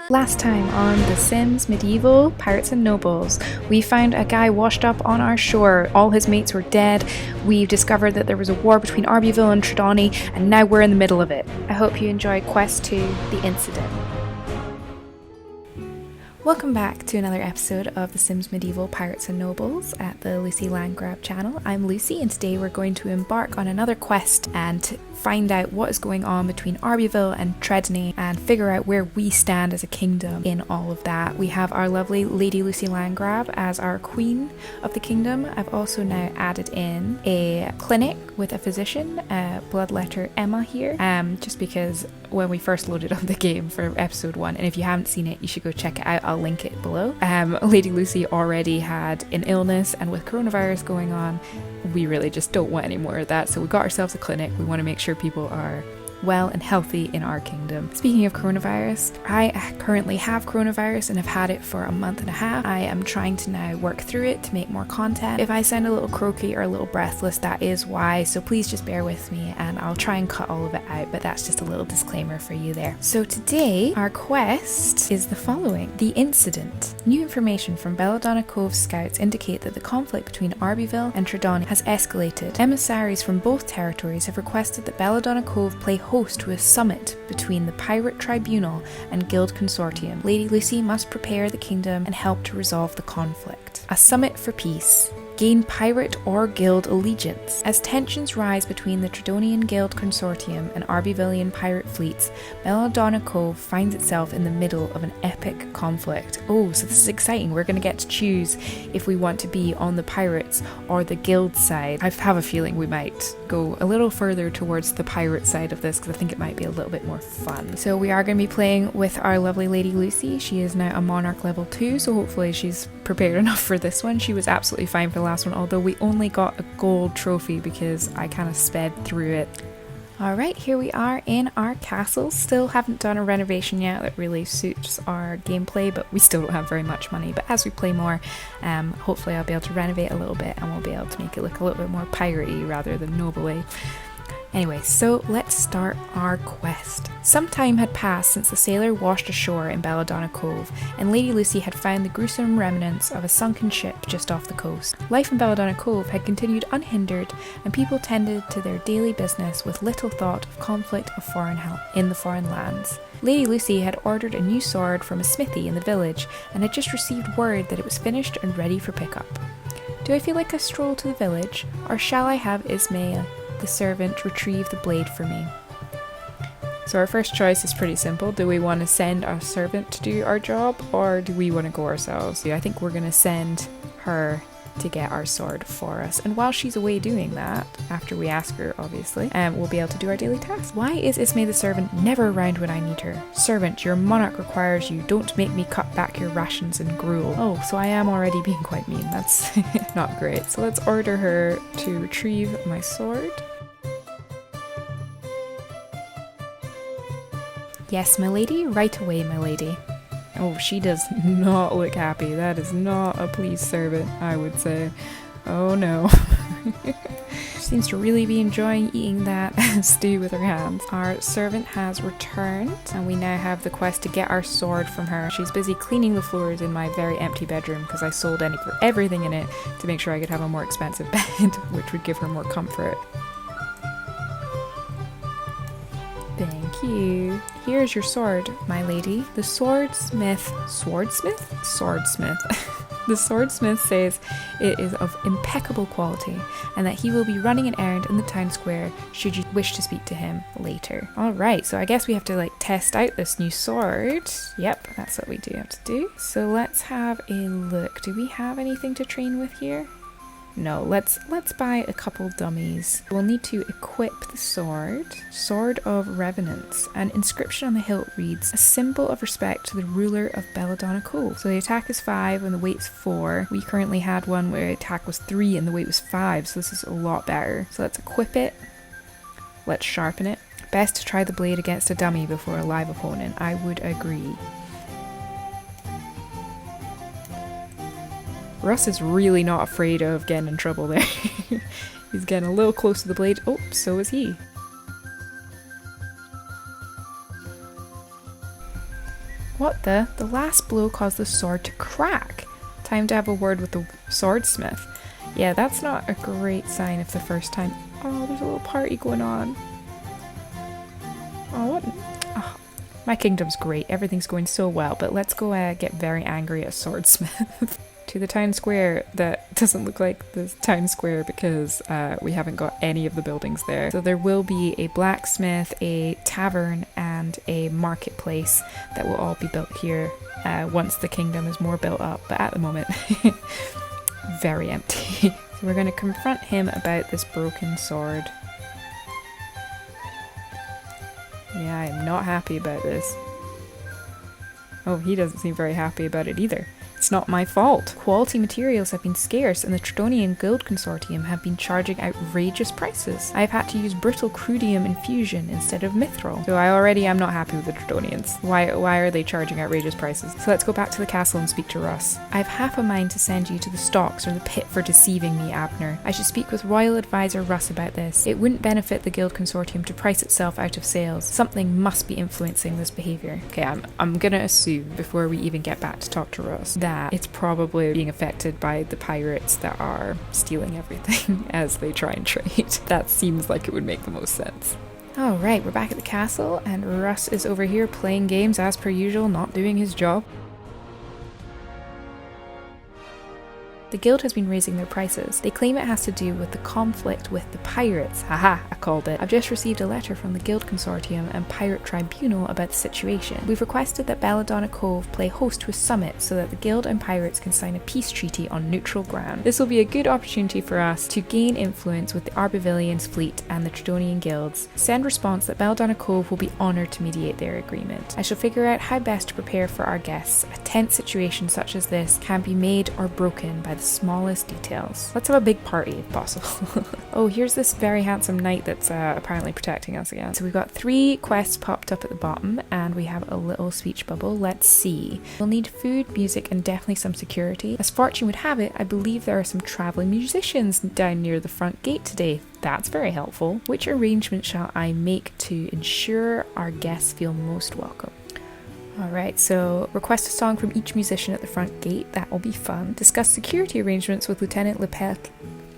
Last time on The Sims Medieval Pirates and Nobles, we found a guy washed up on our shore. All his mates were dead. We've discovered that there was a war between Aarbyville and Tredony, and now we're in the middle of it. I hope you enjoy Quest 2, The Incident. Welcome back to another episode of The Sims Medieval Pirates and Nobles at the Lucie Landgraab channel. I'm Lucie, and today we're going to embark on another quest and find out what is going on between Aarbyville and Tredony and figure out where we stand as a kingdom in all of that. We have our lovely Lady Lucie Landgraab as our queen of the kingdom. I've also now added in a clinic with a physician, Bloodletter Emma here, just because when we first loaded up the game for episode 1, and if you haven't seen it, you should go check it out. I'll link it below. Lady Lucie already had an illness, and with coronavirus going on, we really just don't want any more of that, so we got ourselves a clinic. We want to make sure people are well and healthy in our kingdom. Speaking of coronavirus, I currently have coronavirus and have had it for a month and a half. I am trying to now work through it to make more content. If I sound a little croaky or a little breathless, that is why, so please just bear with me and I'll try and cut all of it out, but that's just a little disclaimer for you there. So today, our quest is the following: The Incident. New information from Belladonna Cove scouts indicate that the conflict between Aarbyville and Tredony has escalated. Emissaries from both territories have requested that Belladonna Cove play host to a summit between the Pirate Tribunal and Guild Consortium. Lady Lucie must prepare the kingdom and help to resolve the conflict. A summit for peace. Gain pirate or guild allegiance. As tensions rise between the Tredonian Guild Consortium and Aarbyvillian pirate fleets, Belladonna Cove finds itself in the middle of an epic conflict. Oh, so this is exciting. We're going to get to choose if we want to be on the pirates or the guild side. I have a feeling we might go a little further towards the pirate side of this because I think it might be a little bit more fun. So we are going to be playing with our lovely Lady Lucie. She is now a Monarch level 2, so hopefully she's prepared enough for this one. She was absolutely fine for the last one, although we only got a gold trophy because I kind of sped through it. Alright, here we are in our castle. Still haven't done a renovation yet that really suits our gameplay, but we still don't have very much money. But as we play more, hopefully I'll be able to renovate a little bit and we'll be able to make it look a little bit more piratey rather than noble-y. Anyway, so let's start our quest. Some time had passed since the sailor washed ashore in Belladonna Cove, and Lady Lucie had found the gruesome remnants of a sunken ship just off the coast. Life in Belladonna Cove had continued unhindered, and people tended to their daily business with little thought of conflict in the foreign lands. Lady Lucie had ordered a new sword from a smithy in the village, and had just received word that it was finished and ready for pickup. Do I feel like a stroll to the village, or shall I have Ismaya, the servant, retrieve the blade for me? So our first choice is pretty simple. Do we want to send our servant to do our job, or do we want to go ourselves? I think we're going to send her to get our sword for us, and while she's away doing that, after we ask her obviously, we'll be able to do our daily tasks. Why is Ismay the servant never around when I need her? Servant, your monarch requires you. Don't make me cut back your rations and gruel. Oh, so I am already being quite mean. That's not great. So let's order her to retrieve my sword. Yes, my lady, right away, my lady. Oh, she does not look happy. That is not a pleased servant, I would say. Oh no. She seems to really be enjoying eating that stew with her hands. Our servant has returned, and we now have the quest to get our sword from her. She's busy cleaning the floors in my very empty bedroom because I sold everything in it to make sure I could have a more expensive bed, which would give her more comfort. Thank you. Here's your sword, my lady. The swordsmith. The swordsmith says it is of impeccable quality and that he will be running an errand in the town square should you wish to speak to him later. Alright, so I guess we have to test out this new sword. Yep, that's what we do have to do. So let's have a look. Do we have anything to train with here? No, let's buy a couple dummies. We'll need to equip the sword. Sword of Revenants. An inscription on the hilt reads, a symbol of respect to the ruler of Belladonna Cove. So the attack is 5 and the weight's 4. We currently had one where the attack was 3 and the weight was 5, so this is a lot better. So let's equip it. Let's sharpen it. Best to try the blade against a dummy before a live opponent. I would agree. Russ is really not afraid of getting in trouble there. He's getting a little close to the blade. Oh, so is he. What the? The last blow caused the sword to crack. Time to have a word with the swordsmith. Yeah, that's not a great sign if the first time... Oh, there's a little party going on. Oh, what? Oh, my kingdom's great. Everything's going so well, but let's go get very angry at swordsmith. To the town square that doesn't look like the town square because we haven't got any of the buildings there. So there will be a blacksmith, a tavern, and a marketplace that will all be built here once the kingdom is more built up. But at the moment, very empty. So we're going to confront him about this broken sword. Yeah, I'm not happy about this. Oh, he doesn't seem very happy about it either. It's not my fault. Quality materials have been scarce and the Tredonian Guild Consortium have been charging outrageous prices. I've had to use brittle crudium infusion instead of mithril. So I already am not happy with the Tredonians. Why are they charging outrageous prices? So let's go back to the castle and speak to Russ. I've half a mind to send you to the stocks or the pit for deceiving me, Abner. I should speak with Royal Advisor Russ about this. It wouldn't benefit the Guild Consortium to price itself out of sales. Something must be influencing this behaviour. Okay, I'm gonna assume before we even get back to talk to Russ that it's probably being affected by the pirates that are stealing everything as they try and trade. That seems like it would make the most sense. Alright, we're back at the castle and Russ is over here playing games as per usual, not doing his job. The guild has been raising their prices. They claim it has to do with the conflict with the pirates. Haha, I called it. I've just received a letter from the Guild Consortium and Pirate Tribunal about the situation. We've requested that Belladonna Cove play host to a summit so that the guild and pirates can sign a peace treaty on neutral ground. This will be a good opportunity for us to gain influence with the Aarbyvillians fleet and the Tredonian guilds. Send response that Belladonna Cove will be honoured to mediate their agreement. I shall figure out how best to prepare for our guests. A tense situation such as this can be made or broken by the smallest details. Let's have a big party if possible. Oh, here's this very handsome knight that's apparently protecting us again. So we've got 3 quests popped up at the bottom and we have a little speech bubble. Let's see. We'll need food, music, and definitely some security. As fortune would have it, I believe there are some travelling musicians down near the front gate today. That's very helpful. Which arrangement shall I make to ensure our guests feel most welcome? Alright, so request a song from each musician at the front gate. That will be fun. Discuss security arrangements with Lieutenant Lepelletier.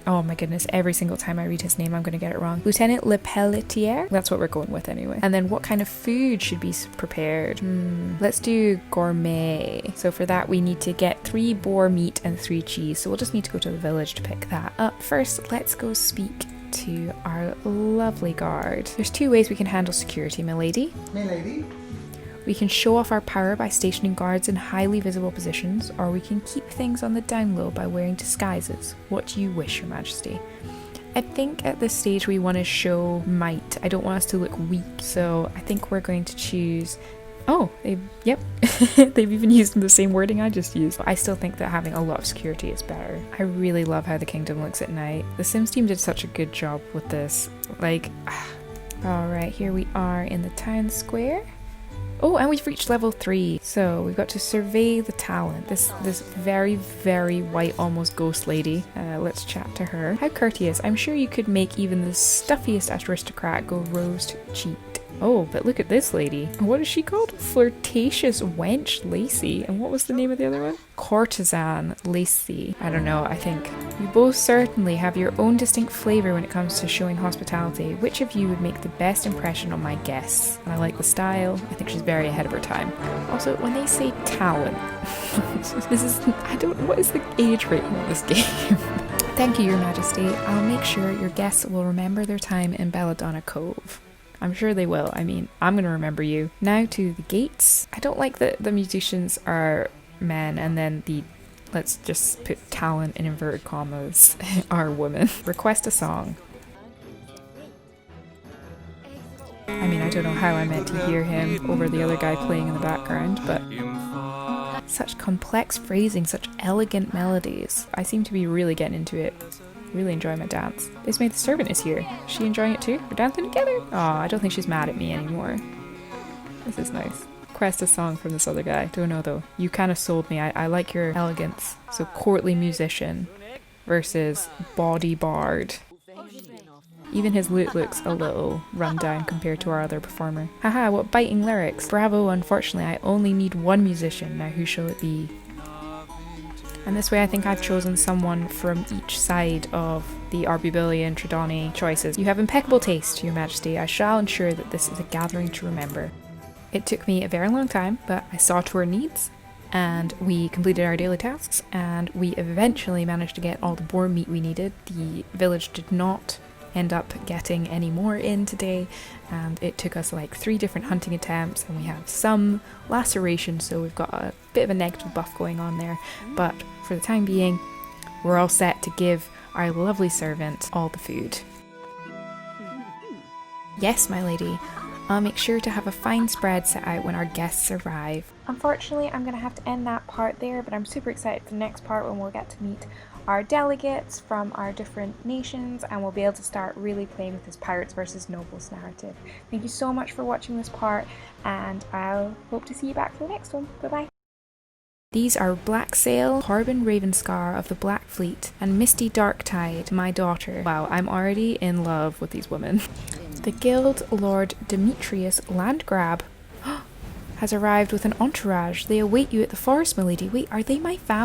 Oh my goodness, every single time I read his name I'm going to get it wrong. Lieutenant Lepelletier? That's what we're going with anyway. And then what kind of food should be prepared? Let's do gourmet. So for that we need to get 3 boar meat and 3 cheese. So we'll just need to go to the village to pick that up. First, let's go speak to our lovely guard. There's 2 ways we can handle security, milady. Milady? We can show off our power by stationing guards in highly visible positions, or we can keep things on the down low by wearing disguises. What do you wish, Your Majesty? I think at this stage we want to show might. I don't want us to look weak, so I think we're going to choose... Oh, yep, they've even used the same wording I just used. I still think that having a lot of security is better. I really love how the kingdom looks at night. The Sims team did such a good job with this. Alright, here we are in the town square. Oh, and we've reached level 3. So we've got to survey the talent. This very, very white, almost ghost lady. Let's chat to her. How courteous. I'm sure you could make even the stuffiest aristocrat go rose cheeked. Oh, but look at this lady. What is she called? Flirtatious wench Lacey. And what was the name of the other one? Courtesan Lacey. I don't know, I think. You both certainly have your own distinct flavour when it comes to showing hospitality. Which of you would make the best impression on my guests? And I like the style. I think she's very ahead of her time. Also, when they say talent, what is the age rating on this game? Thank you, Your Majesty. I'll make sure your guests will remember their time in Belladonna Cove. I'm sure they will. I mean, I'm going to remember you. Now to the gates. I don't like that the musicians are men and then the, let's just put talent in inverted commas, are women. Request a song. I mean, I don't know how I meant to hear him over the other guy playing in the background, but such complex phrasing, such elegant melodies. I seem to be really getting into it. Really enjoying my dance. This maid the servant is here. Is she enjoying it too? We're dancing together? Oh, I don't think she's mad at me anymore. This is nice. Request a song from this other guy. Don't know though. You kind of sold me. I like your elegance. So courtly musician versus body bard. Even his lute looks a little run down compared to our other performer. Haha, what biting lyrics. Bravo, unfortunately I only need one musician. Now who shall it be? And this way I think I've chosen someone from each side of the Aarbyville and Tredony choices. You have impeccable taste, Your Majesty. I shall ensure that this is a gathering to remember. It took me a very long time, but I saw to our needs, and we completed our daily tasks, and we eventually managed to get all the boar meat we needed. The village did not end up getting any more in today, and it took us like 3 different hunting attempts, and we have some laceration, so we've got a bit of a negative buff going on there, but for the time being we're all set to give our lovely servant all the food. Yes, my lady, I'll make sure to have a fine spread set out when our guests arrive. Unfortunately, I'm going to have to end that part there, but I'm super excited for the next part when we'll get to meet our delegates from our different nations, and we'll be able to start really playing with this pirates versus nobles narrative. Thank you so much for watching this part, and I'll hope to see you back for the next one. Bye bye. These are Blacksail, Corbin Ravenscar of the Black Fleet, and Misty Darktide, my daughter. Wow, I'm already in love with these women. The Guild Lord Demetrius Landgraab has arrived with an entourage. They await you at the forest, milady. Wait, are they my family?